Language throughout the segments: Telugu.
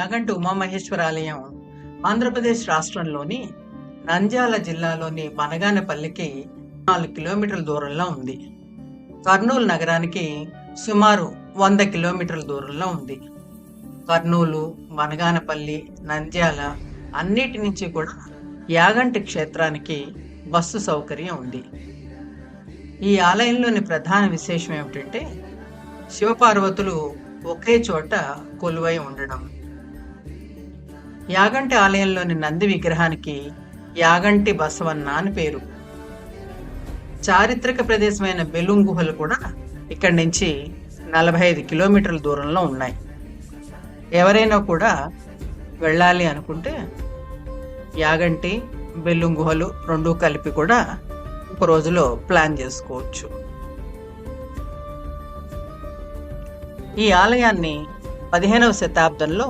యాగంటి ఉమామహేశ్వర ఆలయం ఆంధ్రప్రదేశ్ రాష్ట్రంలోని నంద్యాల జిల్లాలోని బనగానపల్లికి 4 కిలోమీటర్ల దూరంలో ఉంది. కర్నూలు నగరానికి సుమారు 100 కిలోమీటర్ల దూరంలో ఉంది. కర్నూలు, బనగానపల్లి, నంద్యాల అన్నిటి నుంచి కూడా యాగంటి క్షేత్రానికి బస్సు సౌకర్యం ఉంది. ఈ ఆలయంలోని ప్రధాన విశేషం ఏమిటంటే శివపార్వతులు ఒకే చోట కొలువై ఉండడం. యాగంటి ఆలయంలోని నంది విగ్రహానికి యాగంటి బసవన్న అని పేరు. చారిత్రక ప్రదేశమైన బెలూం గుహలు కూడా ఇక్కడి నుంచి 45 కిలోమీటర్ల దూరంలో ఉన్నాయి. ఎవరైనా కూడా వెళ్ళాలి అనుకుంటే యాగంటి, బెలూం గుహలు రెండూ కలిపి కూడా ఒక రోజులో ప్లాన్ చేసుకోవచ్చు. ఈ ఆలయాన్ని 15వ శతాబ్దంలో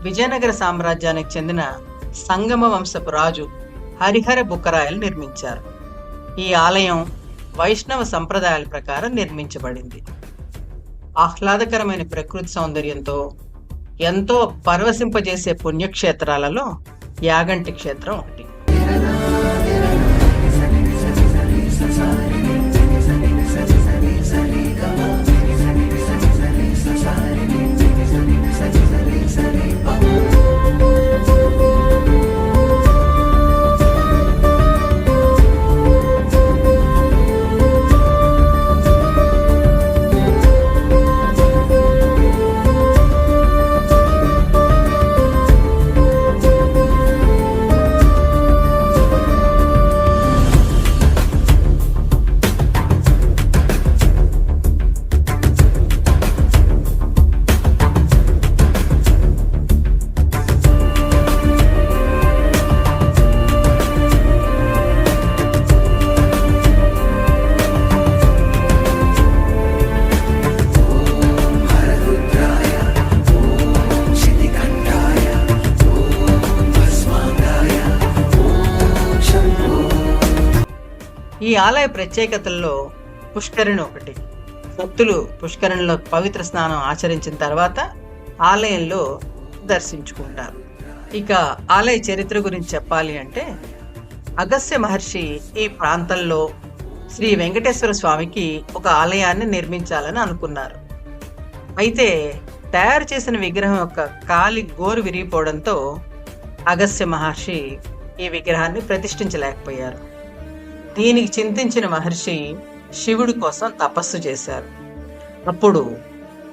విజయనగర సామ్రాజ్యానికి చెందిన సంగమ వంశపు రాజు హరిహర బుక్కరాయలు నిర్మించారు. ఈ ఆలయం వైష్ణవ సంప్రదాయాల ప్రకారం నిర్మించబడింది. ఆహ్లాదకరమైన ప్రకృతి సౌందర్యంతో ఎంతో పరవశింపజేసే పుణ్యక్షేత్రాలలో యాగంటి క్షేత్రం ఒకటి. ఈ ఆలయ ప్రత్యేకతల్లో పుష్కరిణి ఒకటి. భక్తులు పుష్కరిణిలో పవిత్ర స్నానం ఆచరించిన తర్వాత ఆలయంలో దర్శించుకుంటారు. ఇక ఆలయ చరిత్ర గురించి చెప్పాలి అంటే అగస్త్య మహర్షి ఈ ప్రాంతంలో శ్రీ వెంకటేశ్వర స్వామికి ఒక ఆలయాన్ని నిర్మించాలని అనుకున్నారు. అయితే తయారు చేసిన విగ్రహం యొక్క కాలి గోరు విరిగిపోవడంతో అగస్త్య మహర్షి ఈ విగ్రహాన్ని ప్రతిష్ఠించలేకపోయారు. దీనికి చింతించిన మహర్షి శివుడి కోసం తపస్సు చేశారు. అప్పుడు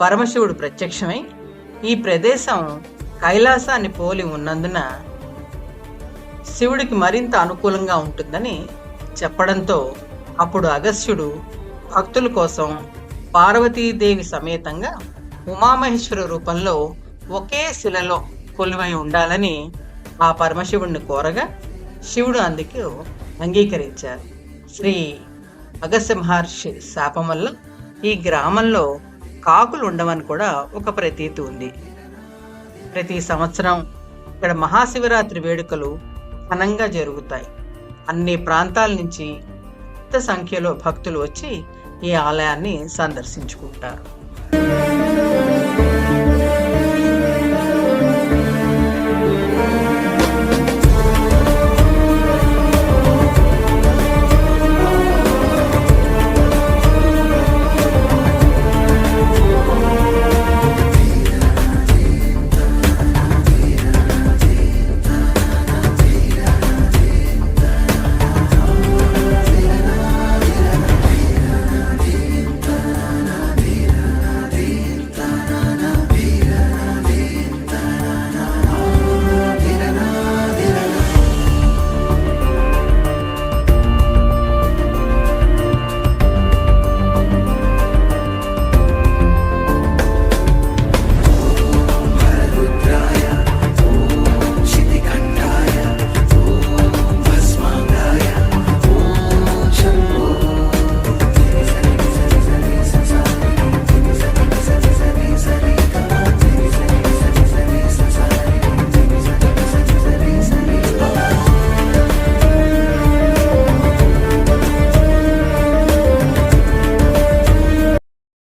పరమశివుడు ప్రత్యక్షమై ఈ ప్రదేశం కైలాసాన్ని పోలి ఉన్నందున శివుడికి మరింత అనుకూలంగా ఉంటుందని చెప్పడంతో అప్పుడు అగస్త్యుడు భక్తుల కోసం పార్వతీదేవి సమేతంగా ఉమామహేశ్వర రూపంలో ఒకే శిలలో కొలువై ఉండాలని ఆ పరమశివుడిని కోరగా శివుడు అందుకు అంగీకరించారు. శ్రీ అగస్త్య మహర్షి శాపం వల్ల ఈ గ్రామంలో కాకులు ఉండవని కూడా ఒక ప్రతీతి ఉంది. ప్రతి సంవత్సరం ఇక్కడ మహాశివరాత్రి వేడుకలు ఘనంగా జరుగుతాయి. అన్ని ప్రాంతాల నుంచి పెద్ద సంఖ్యలో భక్తులు వచ్చి ఈ ఆలయాన్ని సందర్శించుకుంటారు.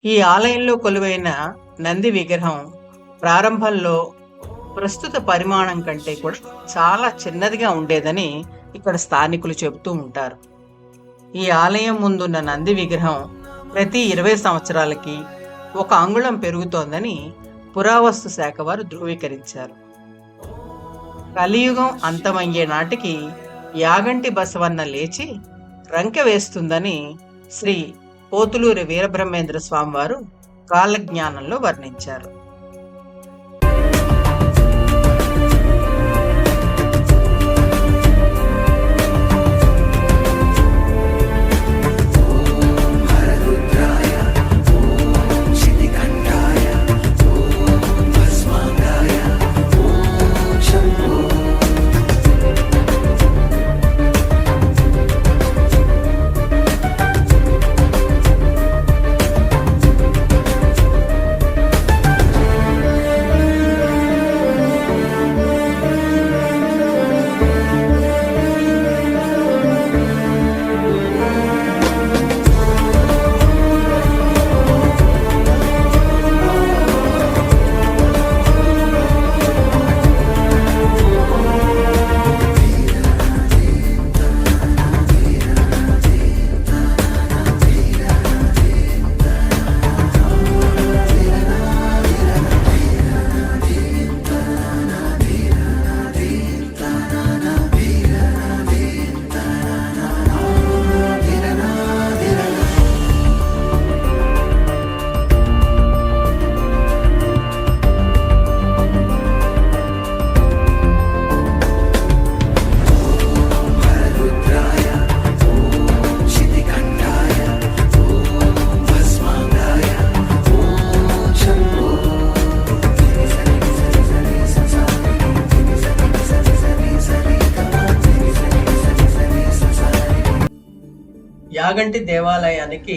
ఈ ఆలయంలో కొలువైన నంది విగ్రహం ప్రారంభంలో ప్రస్తుత పరిమాణం కంటే కూడా చాలా చిన్నదిగా ఉండేదని ఇక్కడ స్థానికులు చెబుతూ ఉంటారు. ఈ ఆలయం ముందున్న నంది విగ్రహం ప్రతి 20 సంవత్సరాలకి 1 అంగుళం పెరుగుతోందని పురావస్తు శాఖ వారు ధృవీకరించారు. కలియుగం అంతమయ్యే నాటికి యాగంటి బసవన్న లేచి రంకె వేస్తుందని శ్రీ పోతులూరి వీరబ్రహ్మేంద్ర స్వామి వారు కాలజ్ఞానంలో వర్ణించారు. యాగంటి దేవాలయానికి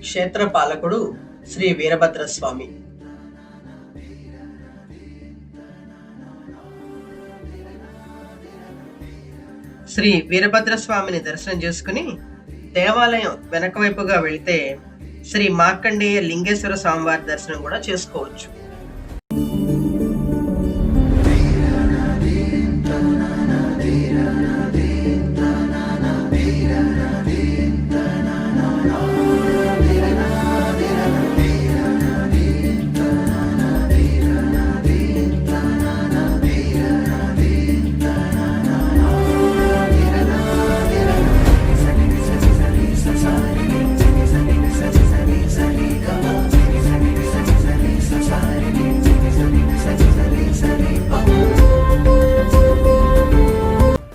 క్షేత్రపాలకుడు శ్రీ వీరభద్రస్వామి. శ్రీ వీరభద్రస్వామిని దర్శనం చేసుకుని దేవాలయం వెనక వైపుగా వెళితే శ్రీ మార్కండేయ లింగేశ్వర స్వామివారి దర్శనం కూడా చేసుకోవచ్చు.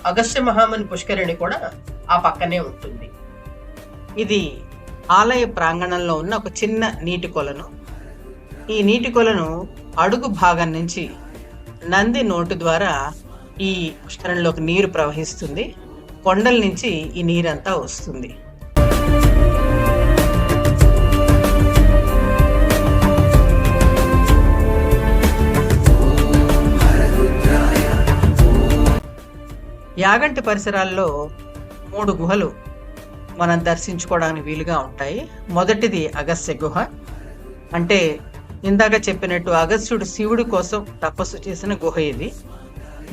అగస్త్య మహాముని పుష్కరిణి కూడా ఆ పక్కనే ఉంటుంది. ఇది ఆలయ ప్రాంగణంలో ఉన్న ఒక చిన్న నీటి కొలను. ఈ నీటి కొలను అడుగు భాగం నుంచి నంది నోటు ద్వారా ఈ పుష్కరిణిలోకి నీరు ప్రవహిస్తుంది. కొండల నుంచి ఈ నీరంతా వస్తుంది. యాగంటి పరిసరాల్లో 3 గుహలు మనం దర్శించుకోవడానికి వీలుగా ఉంటాయి. మొదటిది అగస్త్య గుహ. అంటే ఇందాక చెప్పినట్టు అగస్త్యుడు శివుడి కోసం తపస్సు చేసిన గుహ ఇది.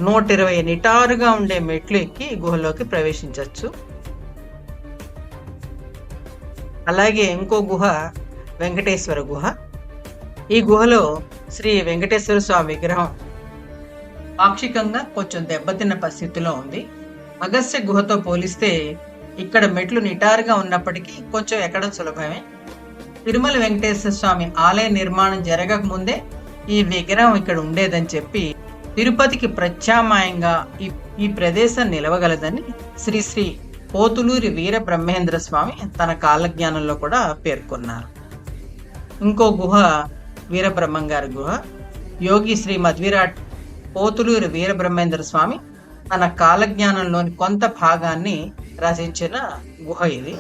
120 నిటారుగా ఉండే మెట్లు ఎక్కి గుహలోకి ప్రవేశించవచ్చు. అలాగే ఇంకో గుహ వెంకటేశ్వర గుహ. ఈ గుహలో శ్రీ వెంకటేశ్వర స్వామి విగ్రహం పాక్షికంగా కొంచెం దెబ్బతిన్న పరిస్థితిలో ఉంది. అగస్త్య గుహతో పోలిస్తే ఇక్కడ మెట్లు నిటారుగా ఉన్నప్పటికీ కొంచెం ఎక్కడం సులభమే. తిరుమల వెంకటేశ్వర స్వామి ఆలయ నిర్మాణం జరగక ముందే ఈ విగ్రహం ఇక్కడ ఉండేదని చెప్పి తిరుపతికి ప్రత్యామ్నాయంగా ఈ ప్రదేశం నిలవగలదని శ్రీ శ్రీ పోతులూరి వీర బ్రహ్మేంద్ర స్వామి తన కాలజ్ఞానంలో కూడా పేర్కొన్నారు. ఇంకో గుహ వీరబ్రహ్మం గారి గుహ. యోగి శ్రీ మధ్విరాట్ పోతులూరి వీరబ్రహ్మేంద్ర స్వామి తన కాలజ్ఞానంలోని కొంత భాగాన్ని రచించిన గుహ ఇది.